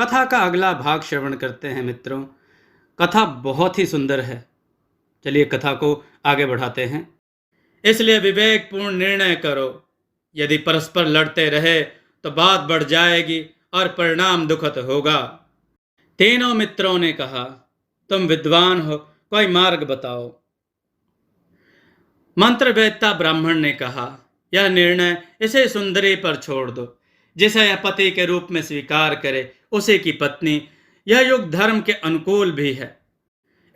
कथा का अगला भाग श्रवण करते हैं मित्रों। कथा बहुत ही सुंदर है। चलिए कथा को आगे बढ़ाते हैं। इसलिए विवेकपूर्ण निर्णय करो। यदि परस्पर लड़ते रहे तो बात बढ़ जाएगी और परिणाम दुखद होगा। तीनों मित्रों ने कहा, तुम विद्वान हो, कोई मार्ग बताओ। मंत्रवेत्ता ब्राह्मण ने कहा, यह निर्णय इसे सुंदरी पर छोड़ दो। जिसे यह पति के रूप में स्वीकार करे उसी की पत्नी। यह युग धर्म के अनुकूल भी है।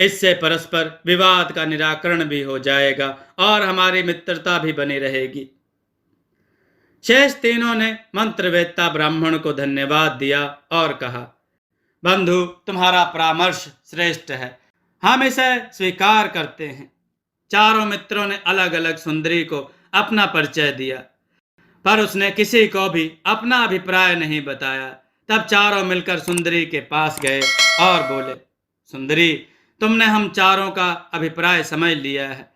इससे परस्पर विवाद का निराकरण भी हो जाएगा और हमारी मित्रता भी बनी रहेगी। शेष तीनों ने मंत्रवेत्ता ब्राह्मण को धन्यवाद दिया और कहा, बंधु, तुम्हारा परामर्श श्रेष्ठ है, हम इसे स्वीकार करते हैं। चारों मित्रों ने अलग अलग सुंदरी को अपना परिचय दिया, पर उसने किसी को भी अपना अभिप्राय नहीं बताया। तब चारों मिलकर सुंदरी के पास गए और बोले, सुंदरी, तुमने हम चारों का अभिप्राय समझ लिया है,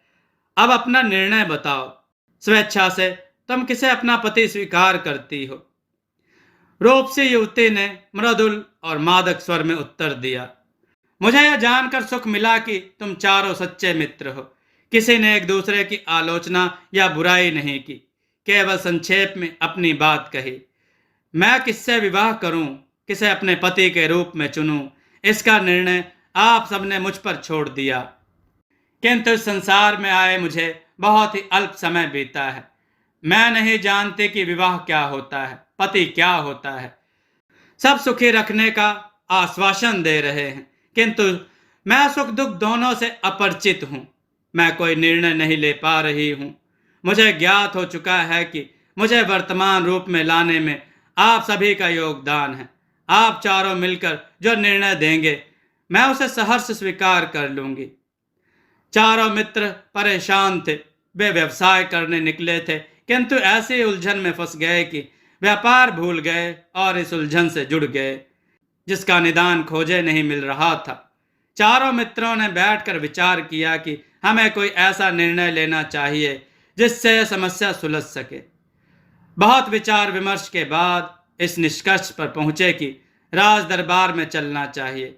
अब अपना निर्णय बताओ। स्वेच्छा से तुम किसे अपना पति स्वीकार करती हो? रूपसी युवती ने मृदुल और मादक स्वर में उत्तर दिया, मुझे यह जानकर सुख मिला कि तुम चारों सच्चे मित्र हो। किसी ने एक दूसरे की आलोचना या बुराई नहीं की, केवल संक्षेप में अपनी बात कही। मैं किससे विवाह करूं, किसे अपने पति के रूप में चुनूं, इसका निर्णय आप सबने मुझ पर छोड़ दिया। किंतु संसार में आए मुझे बहुत ही अल्प समय बीता है। मैं नहीं जानती कि विवाह क्या होता है, पति क्या होता है। सब सुखी रखने का आश्वासन दे रहे हैं, किंतु मैं सुख दुख दोनों से अपरिचित हूँ। मैं कोई निर्णय नहीं ले पा रही हूँ। मुझे ज्ञात हो चुका है कि मुझे वर्तमान रूप में लाने में आप सभी का योगदान है। आप चारों मिलकर जो निर्णय देंगे मैं उसे सहर्ष स्वीकार कर लूंगी। चारों मित्र परेशान थे। वे व्यवसाय करने निकले थे, किंतु ऐसी उलझन में फंस गए कि व्यापार भूल गए और इस उलझन से जुड़ गए जिसका निदान खोजे नहीं मिल रहा था। चारों मित्रों ने बैठकर विचार किया कि हमें कोई ऐसा निर्णय लेना चाहिए जिससे यह समस्या सुलझ सके। बहुत विचार विमर्श के बाद इस निष्कर्ष पर पहुंचे कि राज दरबार में चलना चाहिए।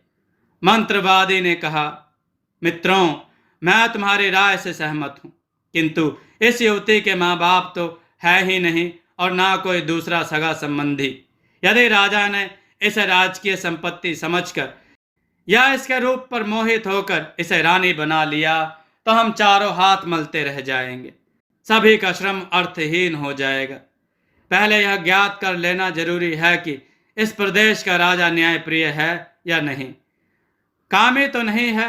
मंत्रवादी ने कहा, मित्रों, मैं तुम्हारी राय से सहमत हूं, किंतु इस युवती के माँ बाप तो है ही नहीं और ना कोई दूसरा सगा संबंधी। यदि राजा ने इसे राजकीय संपत्ति समझकर या इसके रूप पर मोहित होकर इसे रानी बना लिया तो हम चारों हाथ मलते रह जाएंगे। सभी का श्रम अर्थहीन हो जाएगा। पहले यह ज्ञात कर लेना जरूरी है कि इस प्रदेश का राजा न्यायप्रिय है या नहीं। कामी तो नहीं है।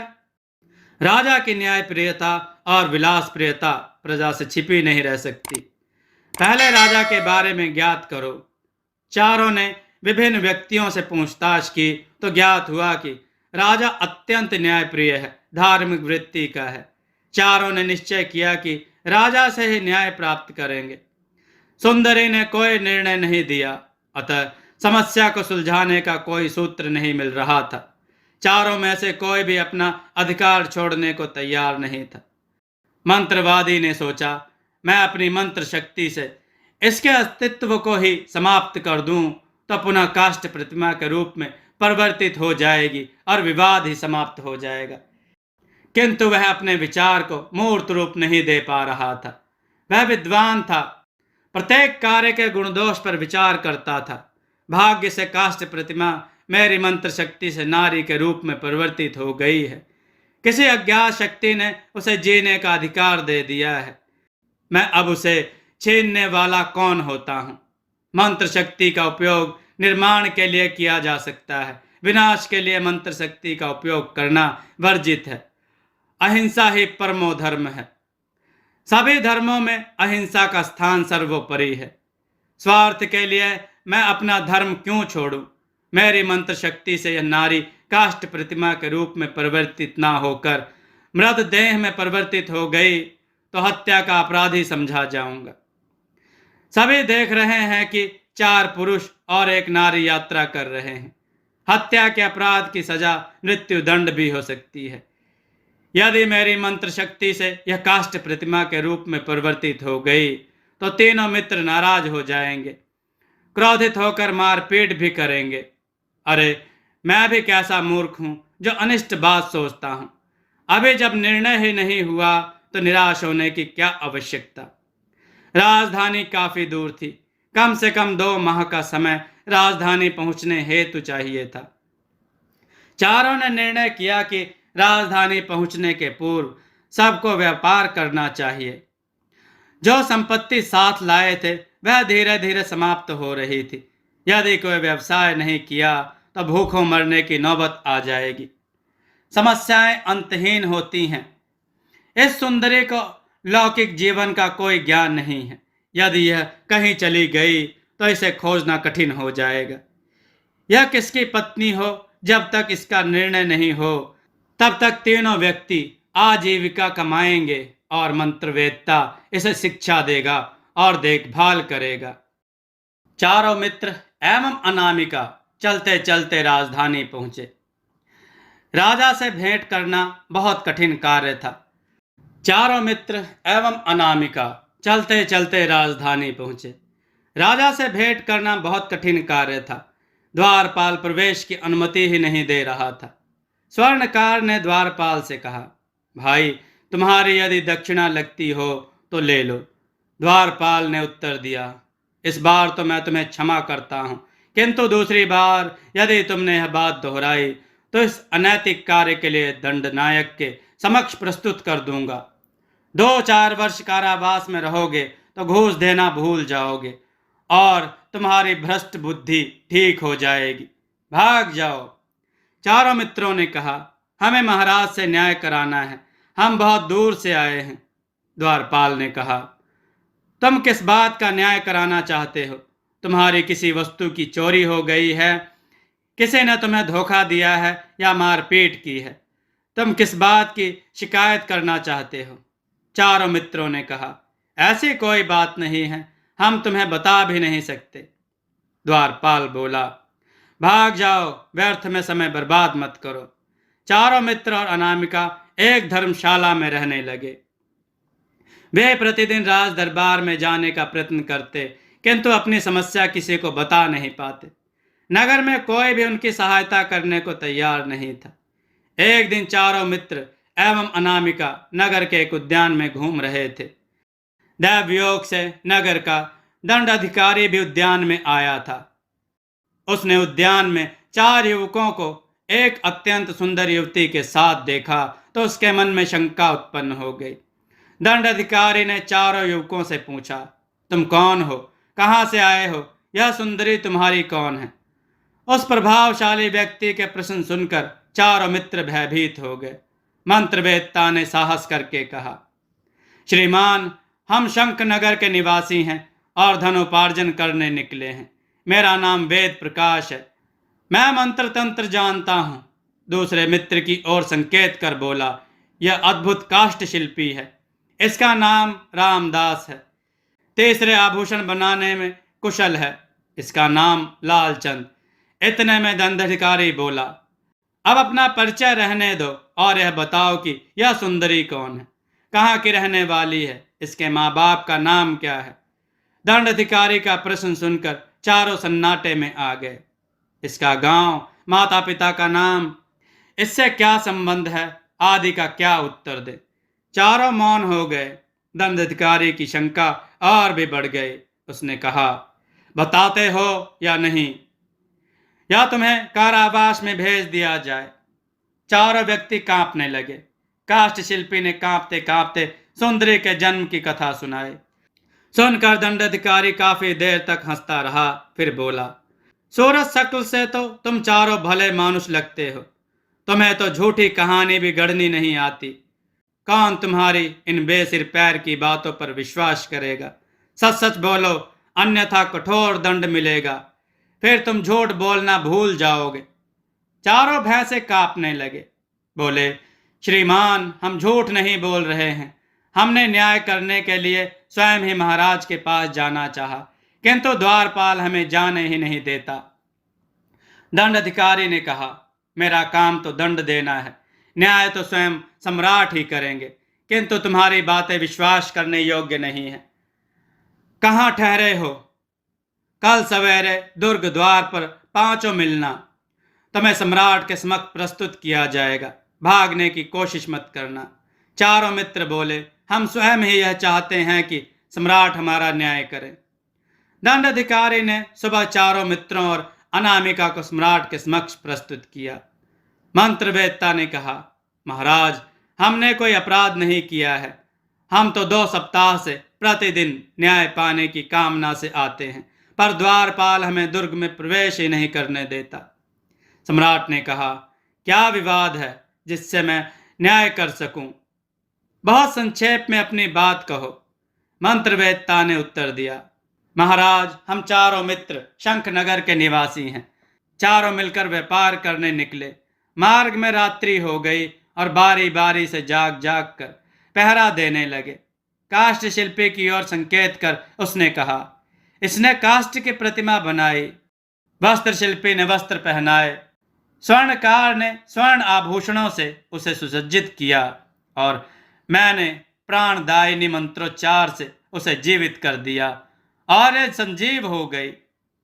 राजा की न्यायप्रियता और विलास प्रियता प्रजा से छिपी नहीं रह सकती। पहले राजा के बारे में ज्ञात करो। चारों ने विभिन्न व्यक्तियों से पूछताछ की तो ज्ञात हुआ कि राजा अत्यंत न्यायप्रिय है, धार्मिक वृत्ति का है। चारों ने निश्चय किया कि राजा से ही न्याय प्राप्त करेंगे। सुंदरी ने कोई निर्णय नहीं दिया, अतः समस्या को सुलझाने का कोई सूत्र नहीं मिल रहा था। चारों में से कोई भी अपना अधिकार छोड़ने को तैयार नहीं था। मंत्रवादी ने सोचा, मैं अपनी मंत्र शक्ति से इसके अस्तित्व को ही समाप्त कर दूं तो पुनः काष्ठ प्रतिमा के रूप में परिवर्तित हो जाएगी और विवाद ही समाप्त हो जाएगा। किंतु वह अपने विचार को मूर्त रूप नहीं दे पा रहा था। वह विद्वान था, प्रत्येक कार्य के गुण दोष पर विचार करता था। भाग्य से काष्ठ प्रतिमा मेरी मंत्र शक्ति से नारी के रूप में परिवर्तित हो गई है। किसी अज्ञात शक्ति ने उसे जीने का अधिकार दे दिया है। मैं अब उसे छीनने वाला कौन होता हूँ? मंत्र शक्ति का उपयोग निर्माण के लिए किया जा सकता है, विनाश के लिए मंत्र शक्ति का उपयोग करना वर्जित है। अहिंसा ही परमो धर्म है। सभी धर्मों में अहिंसा का स्थान सर्वोपरि है। स्वार्थ के लिए मैं अपना धर्म क्यों छोड़ूं? मेरी मंत्र शक्ति से यह नारी काष्ठ प्रतिमा के रूप में परिवर्तित ना होकर मृत देह में परिवर्तित हो गई तो हत्या का अपराधी समझा जाऊंगा। सभी देख रहे हैं कि 4 पुरुष और 1 नारी यात्रा कर रहे हैं। हत्या के अपराध की सजा मृत्यु दंड भी हो सकती है। यदि मेरी मंत्र शक्ति से यह काष्ठ प्रतिमा के रूप में परिवर्तित हो गई तो तीनों मित्र नाराज हो जाएंगे, क्रोधित होकर मारपीट भी करेंगे अरे, मैं भी कैसा मूर्ख हूं जो अनिष्ट बात सोचता हूं। अभी जब निर्णय ही नहीं हुआ तो निराश होने की क्या आवश्यकता। राजधानी काफी दूर थी। कम से कम 2 माह का समय राजधानी पहुंचने हेतु चाहिए था। चारों ने निर्णय किया कि राजधानी पहुंचने के पूर्व सबको व्यापार करना चाहिए। जो संपत्ति साथ लाए थे वह धीरे धीरे समाप्त हो रही थी। यदि कोई व्यवसाय नहीं किया तो भूखों मरने की नौबत आ जाएगी। समस्याएं अंतहीन होती हैं। इस सुंदरी को लौकिक जीवन का कोई ज्ञान नहीं है। यदि यह कहीं चली गई तो इसे खोजना कठिन हो जाएगा। यह किसकी पत्नी हो, जब तक इसका निर्णय नहीं हो तब तक तीनों व्यक्ति आजीविका कमाएंगे और मंत्रवेत्ता इसे शिक्षा देगा और देखभाल करेगा। चारों मित्र एवं अनामिका चलते चलते राजधानी पहुंचे। राजा से भेंट करना बहुत कठिन कार्य था। चारों मित्र एवं अनामिका चलते चलते राजधानी पहुंचे। राजा से भेंट करना बहुत कठिन कार्य था। द्वारपाल प्रवेश की अनुमति ही नहीं दे रहा था। स्वर्णकार ने द्वारपाल से कहा, भाई, तुम्हारी यदि दक्षिणा लगती हो तो ले लो। द्वारपाल ने उत्तर दिया, इस बार तो मैं तुम्हें क्षमा करता हूं, किंतु दूसरी बार यदि तुमने यह बात दोहराई तो इस अनैतिक कार्य के लिए दंडनायक के समक्ष प्रस्तुत कर दूंगा। 2-4 वर्ष कारावास में रहोगे तो घूस देना भूल जाओगे और तुम्हारी भ्रष्ट बुद्धि ठीक हो जाएगी। भाग जाओ। चारों मित्रों ने कहा, हमें महाराज से न्याय कराना है, हम बहुत दूर से आए हैं। द्वारपाल ने कहा, तुम किस बात का न्याय कराना चाहते हो? तुम्हारी किसी वस्तु की चोरी हो गई है, किसी ने तुम्हें धोखा दिया है या मारपीट की है? तुम किस बात की शिकायत करना चाहते हो? चारों मित्रों ने कहा, ऐसी कोई बात नहीं है, हम तुम्हें बता भी नहीं सकते। द्वारपाल बोला, भाग जाओ, व्यर्थ में समय बर्बाद मत करो। चारों मित्र और अनामिका एक धर्मशाला में रहने लगे। वे प्रतिदिन राज दरबार में जाने का प्रयत्न करते, किंतु अपनी समस्या किसी को बता नहीं पाते। नगर में कोई भी उनकी सहायता करने को तैयार नहीं था। एक दिन चारों मित्र एवं अनामिका नगर के एक उद्यान में घूम रहे थे। दैवयोग से नगर का दंड अधिकारी भी उद्यान में आया था। उसने उद्यान में 4 युवकों को एक अत्यंत सुंदर युवती के साथ देखा तो उसके मन में शंका उत्पन्न हो गई। दंड अधिकारी ने चारों युवकों से पूछा, तुम कौन हो, कहाँ से आए हो, यह सुंदरी तुम्हारी कौन है? उस प्रभावशाली व्यक्ति के प्रश्न सुनकर चारों मित्र भयभीत हो गए। मंत्रवेत्ता ने साहस करके कहा, श्रीमान, हम शंखनगर के निवासी हैं और धनोपार्जन करने निकले हैं। मेरा नाम वेद प्रकाश है। मैं मंत्र तंत्र जानता हूँ। दूसरे मित्र की ओर संकेत कर बोला, यह अद्भुत काष्ठ शिल्पी है, इसका नाम रामदास है। तीसरे आभूषण बनाने में कुशल है, इसका नाम लालचंद। इतने में दंडाधिकारी बोला, अब अपना परिचय रहने दो और यह बताओ कि यह सुंदरी कौन है, कहाँ की रहने वाली है, इसके माँ बाप का नाम क्या है? दंडाधिकारी का प्रश्न सुनकर चारों सन्नाटे में आ गए। इसका गांव, माता पिता का नाम, इससे क्या संबंध है आदि का क्या उत्तर दे? चारों मौन हो गए। दंडाधिकारी की शंका और भी बढ़ गई। उसने कहा, बताते हो या नहीं, या तुम्हें कारावास में भेज दिया जाए। चारों व्यक्ति कांपने लगे। काष्ठ शिल्पी ने कांपते कांपते सुंदरी के जन्म की कथा सुनाई। सुनकर दंडाधिकारी काफी देर तक हंसता रहा, फिर बोला, सूरज शक्ल से तो तुम चारों भले मानुष लगते हो, तुम्हें तो झूठी कहानी भी गढ़नी नहीं आती। कौन तुम्हारी इन बेसिर पैर की बातों पर विश्वास करेगा? सच सच बोलो, अन्यथा कठोर दंड मिलेगा, फिर तुम झूठ बोलना भूल जाओगे। चारों भय से कांपने लगे। बोले, श्रीमान, हम झूठ नहीं बोल रहे हैं। हमने न्याय करने के लिए स्वयं ही महाराज के पास जाना चाहा, किंतु द्वारपाल हमें जाने ही नहीं देता। दंड अधिकारी ने कहा, मेरा काम तो दंड देना है, न्याय तो स्वयं सम्राट ही करेंगे, किंतु तुम्हारी बातें विश्वास करने योग्य नहीं है। कहाँ ठहरे हो? कल सवेरे दुर्ग द्वार पर पांचों मिलना। तुम्हें सम्राट के समक्ष प्रस्तुत किया जाएगा, भागने की कोशिश मत करना। चारों मित्र बोले, हम स्वयं ही यह चाहते हैं कि सम्राट हमारा न्याय करे। दंड अधिकारी ने सुबह चारों मित्रों और अनामिका को सम्राट के समक्ष प्रस्तुत किया। मंत्रवेत्ता ने कहा, महाराज, हमने कोई अपराध नहीं किया है। हम तो 2 सप्ताह से प्रतिदिन न्याय पाने की कामना से आते हैं, पर द्वारपाल हमें दुर्ग में प्रवेश ही नहीं करने देता। सम्राट ने कहा, क्या विवाद है जिससे मैं न्याय कर सकूं? बहुत संक्षेप में अपनी बात कहो। मंत्रवेत्ता ने उत्तर दिया, महाराज, हम चारों मित्र शंखनगर के निवासी हैं। चारों मिलकर व्यापार करने निकले। मार्ग में रात्रि हो गई और बारी बारी से जाग जाग कर पहरा देने लगे। काष्ठ शिल्पी की ओर संकेत कर उसने कहा, इसने काष्ठ की प्रतिमा बनाई। वस्त्र शिल्पी ने वस्त्र पहनाए। स्वर्णकार ने स्वर्ण आभूषणों से उसे सुसज्जित किया और मैंने प्राणदायिनी मंत्रोच्चार से उसे जीवित कर दिया और यह संजीव हो गई।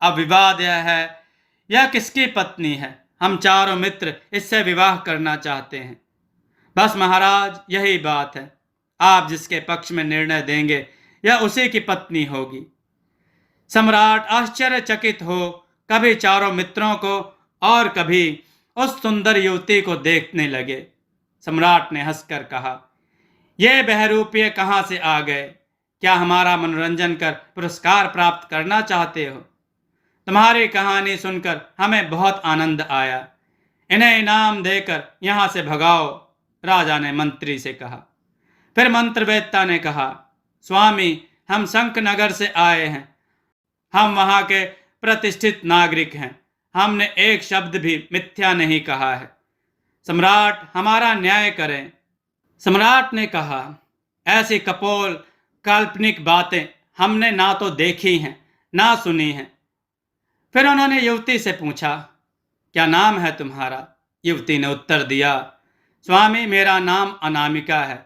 अब विवाद यह है, यह किसकी पत्नी है? हम चारों मित्र इससे विवाह करना चाहते हैं। बस महाराज, यही बात है। आप जिसके पक्ष में निर्णय देंगे यह उसी की पत्नी होगी। सम्राट आश्चर्यचकित हो कभी चारों मित्रों को और कभी उस सुंदर युवती को देखने लगे। सम्राट ने हंसकर कहा, ये बहरूपिये कहाँ से आ गए? क्या हमारा मनोरंजन कर पुरस्कार प्राप्त करना चाहते हो? तुम्हारी कहानी सुनकर हमें बहुत आनंद आया। इन्हें इनाम देकर यहाँ से भगाओ, राजा ने मंत्री से कहा। फिर मंत्रवेत्ता ने कहा, स्वामी, हम शंखनगर से आए हैं। हम वहाँ के प्रतिष्ठित नागरिक हैं। हमने एक शब्द भी मिथ्या नहीं कहा है। सम्राट, हमारा न्याय करें। सम्राट ने कहा, ऐसी कपोल काल्पनिक बातें हमने ना तो देखी हैं ना सुनी हैं। फिर उन्होंने युवती से पूछा, क्या नाम है तुम्हारा? युवती ने उत्तर दिया, स्वामी, मेरा नाम अनामिका है।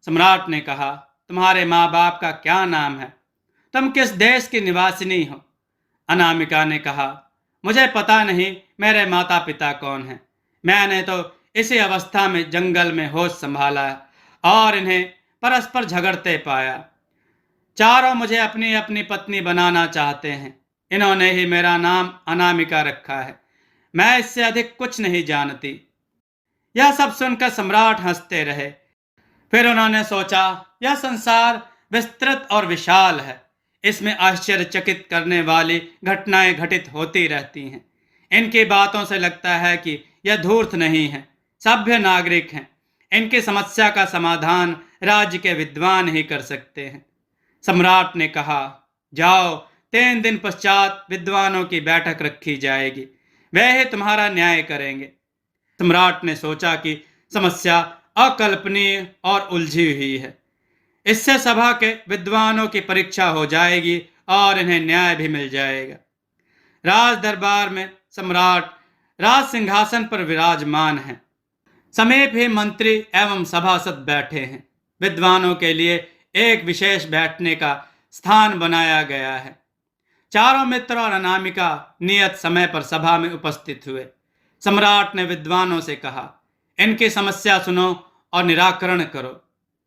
सम्राट ने कहा, तुम्हारे माँ बाप का क्या नाम है? तुम किस देश की निवासिनी हो? अनामिका ने कहा, मुझे पता नहीं मेरे माता पिता कौन हैं। मैंने तो इसी अवस्था में जंगल में होश संभाला और इन्हें परस्पर झगड़ते पाया। चारों मुझे अपनी अपनी पत्नी बनाना चाहते हैं। इन्होंने ही मेरा नाम अनामिका रखा है। मैं इससे अधिक कुछ नहीं जानती। यह सब सुनकर सम्राट हंसते रहे। फिर उन्होंने सोचा, यह संसार विस्तृत और विशाल है। इसमें आश्चर्यचकित करने वाली घटनाएं घटित होती रहती हैं। इनकी बातों से लगता है कि यह धूर्त नहीं है, सभ्य नागरिक हैं। इनकी समस्या का समाधान राज्य के विद्वान ही कर सकते हैं। सम्राट ने कहा, जाओ, 3 दिन पश्चात विद्वानों की बैठक रखी जाएगी। वे ही तुम्हारा न्याय करेंगे। सम्राट ने सोचा कि समस्या अकल्पनीय और उलझी हुई है। इससे सभा के विद्वानों की परीक्षा हो जाएगी और इन्हें न्याय भी मिल जाएगा। राज दरबार में सम्राट राज सिंहासन पर विराजमान हैं। समीप ही मंत्री एवं सभासद बैठे हैं। विद्वानों के लिए एक विशेष बैठने का स्थान बनाया गया है। चारों मित्र और अनामिका नियत समय पर सभा में उपस्थित हुए। सम्राट ने विद्वानों से कहा, इनकी समस्या सुनो और निराकरण करो।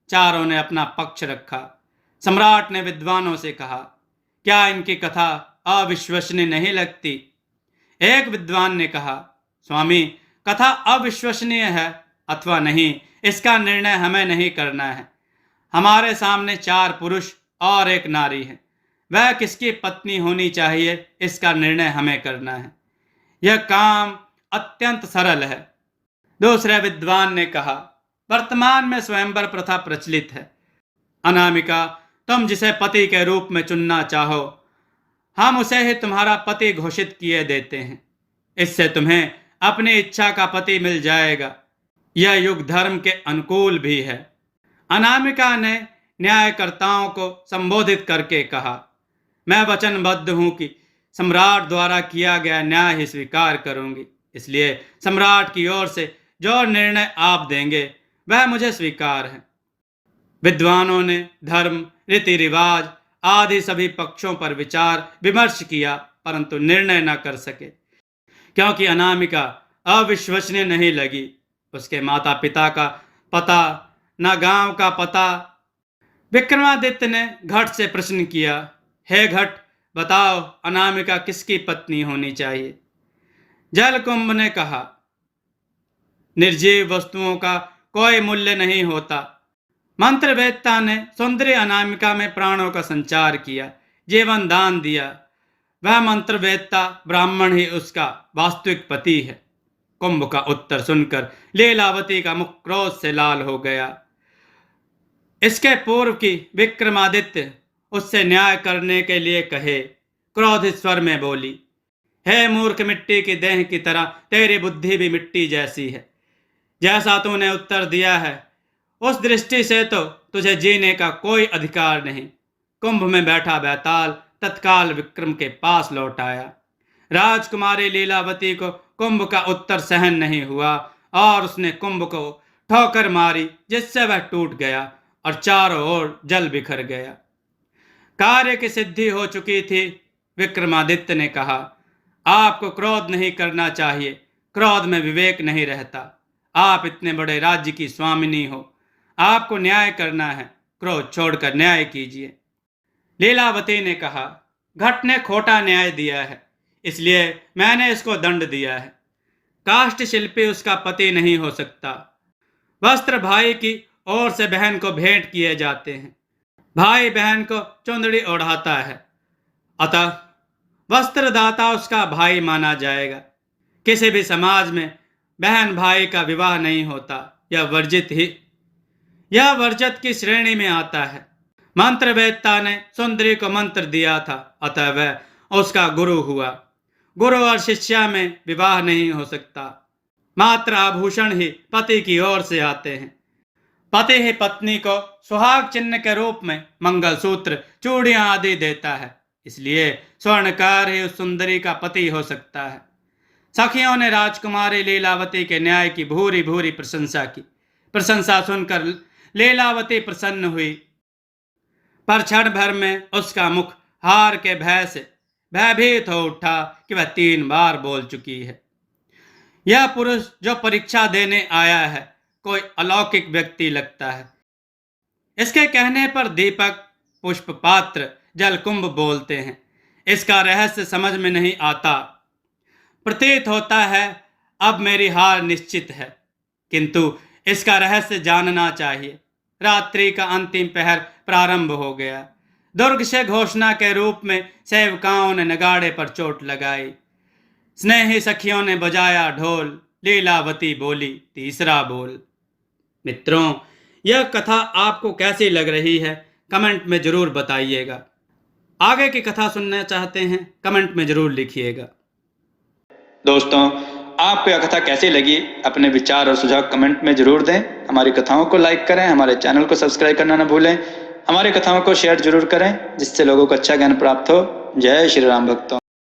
चारों ने अपना पक्ष रखा। सम्राट ने विद्वानों से कहा, क्या इनकी कथा अविश्वसनीय नहीं लगती? एक विद्वान ने कहा, स्वामी, कथा अविश्वसनीय है अथवा नहीं, इसका निर्णय हमें नहीं करना है। हमारे सामने 4 पुरुष और 1 नारी है। वह किसकी पत्नी होनी चाहिए, इसका निर्णय हमें करना है। यह काम अत्यंत सरल है। दूसरे विद्वान ने कहा, वर्तमान में स्वयंवर प्रथा प्रचलित है। अनामिका, तुम जिसे पति के रूप में चुनना चाहो, हम उसे ही तुम्हारा पति घोषित किए देते हैं। इससे तुम्हें अपनी इच्छा का पति मिल जाएगा। यह युग धर्म के अनुकूल भी है। अनामिका ने न्यायकर्ताओं को संबोधित करके कहा, मैं वचनबद्ध हूं कि सम्राट द्वारा किया गया न्याय ही स्वीकार करूंगी। इसलिए सम्राट की ओर से जो निर्णय आप देंगे वह मुझे स्वीकार है। विद्वानों ने धर्म, रीति रिवाज आदि सभी पक्षों पर विचार विमर्श किया, परंतु निर्णय न कर सके, क्योंकि अनामिका अविश्वसनीय नहीं लगी। उसके माता पिता का पता, न गांव का पता। विक्रमादित्य ने घट से प्रश्न किया, हे घट, बताओ अनामिका किसकी पत्नी होनी चाहिए? जलकुंभ ने कहा, निर्जीव वस्तुओं का कोई मूल्य नहीं होता। मंत्रवेत्ता ने सुंदरी अनामिका में प्राणों का संचार किया, जीवन दान दिया। वह मंत्रवेत्ता ब्राह्मण ही उसका वास्तविक पति है। कुंभ का उत्तर सुनकर लीलावती का मुख क्रोध से लाल हो गया। इसके पूर्व की विक्रमादित्य उससे न्याय करने के लिए कहे, क्रोधित स्वर में बोली, हे मूर्ख, मिट्टी की देह की तरह तेरी बुद्धि भी मिट्टी जैसी है। जैसा तूने उत्तर दिया है उस दृष्टि से तो तुझे जीने का कोई अधिकार नहीं। कुंभ में बैठा बैताल तत्काल विक्रम के पास लौट आया। राजकुमारी लीलावती को कुंभ का उत्तर सहन नहीं हुआ और उसने कुंभ को ठोकर मारी, जिससे वह टूट गया और चारों ओर जल बिखर गया। कार्य की सिद्धि हो चुकी थी। विक्रमादित्य ने कहा, आपको क्रोध नहीं करना चाहिए, क्रोध में विवेक नहीं रहता। आप इतने बड़े राज्य की स्वामिनी हो, आपको न्याय करना है, क्रोध छोड़कर न्याय कीजिए। लीलावती ने कहा, घट ने खोटा न्याय दिया है, इसलिए मैंने इसको दंड दिया है। काष्ठ शिल्पी उसका पति नहीं हो सकता। वस्त्र भाई की ओर से बहन को भेंट किए जाते हैं, भाई बहन को चुंदड़ी ओढ़ाता है, अतः वस्त्रदाता उसका भाई माना जाएगा। किसी भी समाज में बहन भाई का विवाह नहीं होता, यह वर्जित की श्रेणी में आता है। मंत्रवेत्ता ने सुंदरी को मंत्र दिया था, अतः वह उसका गुरु हुआ। गुरु और शिष्या में विवाह नहीं हो सकता। मात्र आभूषण ही पति की ओर से आते हैं। पति ही पत्नी को सुहाग चिन्ह के रूप में मंगलसूत्र, चूड़ियां आदि देता है, इसलिए स्वर्णकार ही उस सुंदरी का पति हो सकता है। सखियों ने राजकुमारी लीलावती के न्याय की भूरी भूरी प्रशंसा की। प्रशंसा सुनकर लीलावती प्रसन्न हुई, पर क्षण भर में उसका मुख हार के भय से भयभीत हो उठा कि वह 3 बार बोल चुकी है। यह पुरुष जो परीक्षा देने आया है कोई अलौकिक व्यक्ति लगता है। इसके कहने पर दीपक, पुष्प पात्र, जलकुंभ बोलते हैं। इसका रहस्य समझ में नहीं आता। प्रतीत होता है अब मेरी हार निश्चित है, किंतु इसका रहस्य जानना चाहिए। रात्रि का अंतिम पहर प्रारंभ हो गया। दुर्ग से घोषणा के रूप में सेवकाओं ने नगाड़े पर चोट लगाई। स्नेही सखियों ने बजाया ढोल। लीलावती बोली, तीसरा बोल। मित्रों, यह कथा आपको कैसी लग रही है कमेंट में जरूर बताइएगा। आगे की कथा सुनना चाहते हैं कमेंट में जरूर लिखिएगा। दोस्तों, आपको यह कथा कैसी लगी अपने विचार और सुझाव कमेंट में जरूर दें। हमारी कथाओं को लाइक करें, हमारे चैनल को सब्सक्राइब करना न भूलें। हमारी कथाओं को शेयर जरूर करें जिससे लोगों को अच्छा ज्ञान प्राप्त हो। जय श्री राम भक्तों।